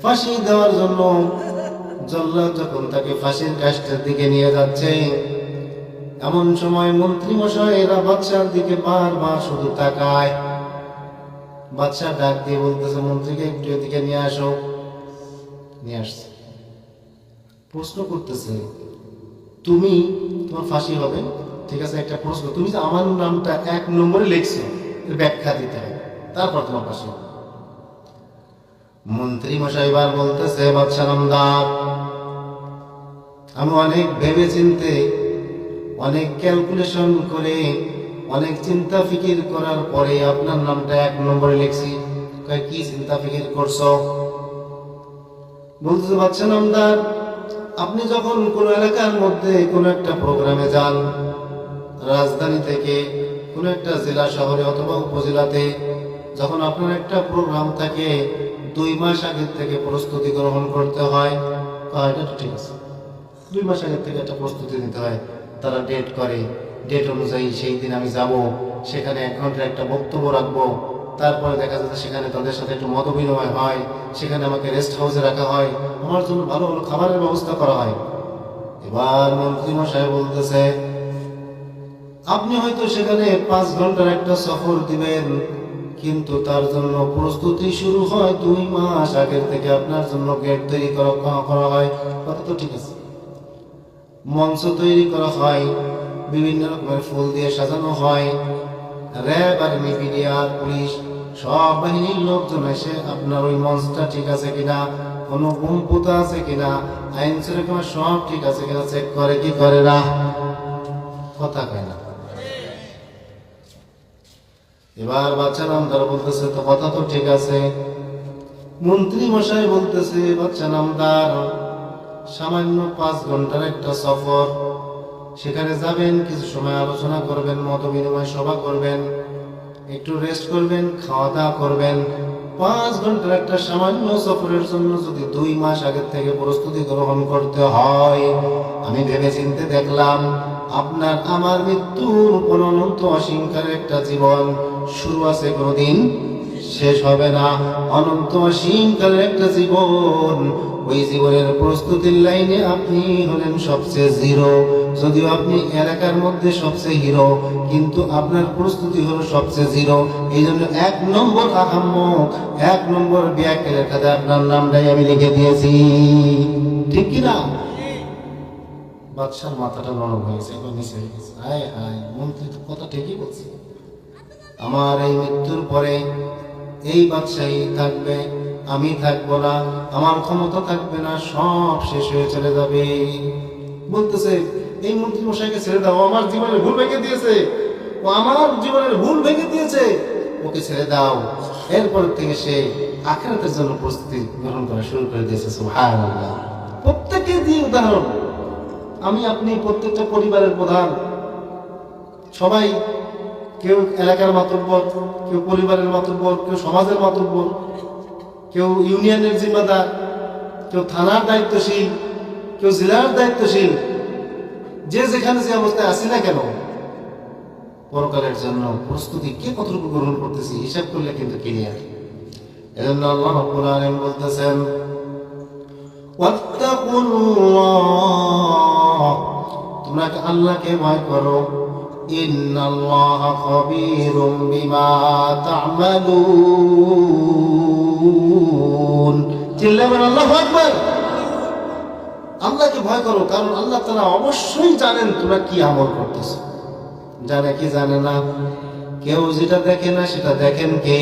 ফাঁসি দেওয়ার জন্য জল্লাদ যখন তাকে ফাঁসির কাষ্ঠের দিকে নিয়ে যাচ্ছে, এমন সময় মন্ত্রী মশাইরা বাদশার দিকে বারবার শুধু তাকায়। বাদশাহ ডাক দিয়ে বলতেছে, মন্ত্রীকে একটু এদিকে নিয়ে আসো। নিয়ে আসছে, প্রশ্ন করতেছে, তুমি তোমার ফাঁসি হবে, ঠিক আছে, একটা প্রশ্ন, তুমি যে আমার নামটা 1 নম্বরে লিখছো এর ব্যাখ্যা দিতে হবে, তারপর তোমার ফাঁসি হবে। মন্ত্রী মশাই এবার বলতেছে, বাদশা নামদার, আমি অনেক ভেবে চিন্তে, অনেক ক্যালকুলেশন করে, অনেক চিন্তা ফিকির করার পরে আপনার নামটা 1 নম্বরে লিখছি। কি চিন্তা ফিকির করছো? বলতেছে, বাদশা নামদার, আপনি যখন কোন এলাকার মধ্যে কোন একটা প্রোগ্রামে যান, রাজধানী থেকে কোন একটা জেলা শহরে অথবা উপজেলাতে, যখন আপনার একটা প্রোগ্রাম থাকে, 2 মাস আগে থেকে প্রস্তুতি গ্রহণ করতে হয়। এটা তো ঠিক আছে, 2 মাস আগে থেকে একটা প্রস্তুতি নিতে হয়। তারা ডেট করে, ডেট অনুযায়ী সেই দিন আমি যাব, সেখানে 1 ঘন্টার একটা বক্তব্য রাখবো। তারপরে দেখা যাচ্ছে সেখানে তাদের সাথে একটু মত বিনিময় হয়, সেখানে আমাকে রেস্ট হাউসে রাখা হয়, আমার জন্য ভালো ভালো খাবারের ব্যবস্থা করা হয়। এবার মন্ত্রী মশাই বলতেছে, আপনি হয়তো সেখানে 5 ঘন্টার একটা সফর দিবেন, কিন্তু তার জন্য প্রস্তুতি শুরু হয় 2 মাস আগের থেকে। আপনার জন্য গেট তৈরি করা হয়, কথা তো ঠিক আছে, মঞ্চ তৈরি করা হয়, বিভিন্ন রকমের ফুল দিয়ে সাজানো হয়, র্যাব, আর্মি, বিডিআর, পুলিশ সব বাহিনীর লোকজন এসে আপনার ওই মঞ্চটা ঠিক আছে কিনা, কোনো বোম পোতা আছে কিনা, আইন শৃঙ্খলা সব ঠিক আছে কিনা চেক করে, কি করে না, কথা কয় না। এবার বাচ্চা নামদার বলতেছে, তো কথা তো ঠিক আছে। মন্ত্রী মশাই বলতেছে, বাচ্চা নামদার, সামান্য 5 ঘন্টার একটা সফর, সেখানে যাবেন, কিছু সময় আলোচনা করবেন, মত বিনিময় সভা করবেন, একটু রেস্ট করবেন, খাওয়া দাওয়া করবেন। 5 ঘন্টার একটা সামান্য সফরের জন্য যদি 2 মাস আগের থেকে প্রস্তুতি গ্রহণ করতে হয়, আমি ভেবে চিন্তে দেখলাম আপনার আমার মৃত্যুর কোন অনন্ত অসীমকালের একটা জীবন, শুরু আছে, কোনোদিন শেষ হবে না, অনন্ত অসীমকালের একটা জীবন। ওই জীবনের প্রস্তুতির লাইনে আপনি হলেন সবচেয়ে জিরো। যদিও আপনি এলাকার মধ্যে সবচেয়ে হিরো, কিন্তু আপনার প্রস্তুতি হলো সবচেয়ে জিরো। এই জন্য 1 নম্বর আহাম্মক, 1 নম্বর ব্যাকের খাতে আপনার নামটাই আমি লিখে দিয়েছি, ঠিক কিনা? বাদশার মাথাটা নরম হয়েছে, এবার নিচে হয়ে গেছে। হায় হায়, মন্ত্রী তো কথা ঠিকই বলছে, আমার এই মৃত্যুর পরে এই বাদশাহী থাকবে, আমি থাকবো না, আমার ক্ষমতা থাকবে না, সব শেষ হয়ে চলে যাবে। বলতেছে, এই মন্ত্রী মশাইকে ছেড়ে দাও, আমার জীবনের ভুল ভেঙে দিয়েছে, ও আমার জীবনের ভুল ভেঙে দিয়েছে, ওকে ছেড়ে দাও। এরপর থেকে সে আখিরাতের জন্য প্রস্তুতি গ্রহণ করা শুরু করে দিয়েছে। সুবহানাল্লাহ। প্রত্যেকে দিয়ে উদাহরণ, আমি আপনি প্রত্যেকটা পরিবারের প্রধান, সবাই, কেউ এলাকার মাতব্বর, কেউ পরিবারের মাতব্বর, কেউ সমাজের মাতব্বর, কেউ ইউনিয়নের জিম্মাদার, কেউ থানার দায়িত্বশীল, কেউ জেলার দায়িত্বশীল। যে যেখানে যে অবস্থায় আসি না কেন, পরকালের জন্য প্রস্তুতি কে কতটুকু গ্রহণ করতেছি হিসাব করলে কিন্তু ক্লিয়ার। এজন্য আল্লাহ রাব্বুল আলামিন বলতেছেন, ওয়াত্তাকুল্লাহ, তোমরা আল্লাহকে ভয় করো, ইন্নাল্লাহা খাবীরুম বিমা তা'মালুন। চিল্লাবেন আল্লাহু আকবার। আল্লাহকে ভয় করো, কারণ আল্লাহ তাআলা অবশ্যই জানেন তোমরা কি আমল করতেছো। জানে কি জানে না? কেউ যেটা দেখে না সেটা দেখেন কে?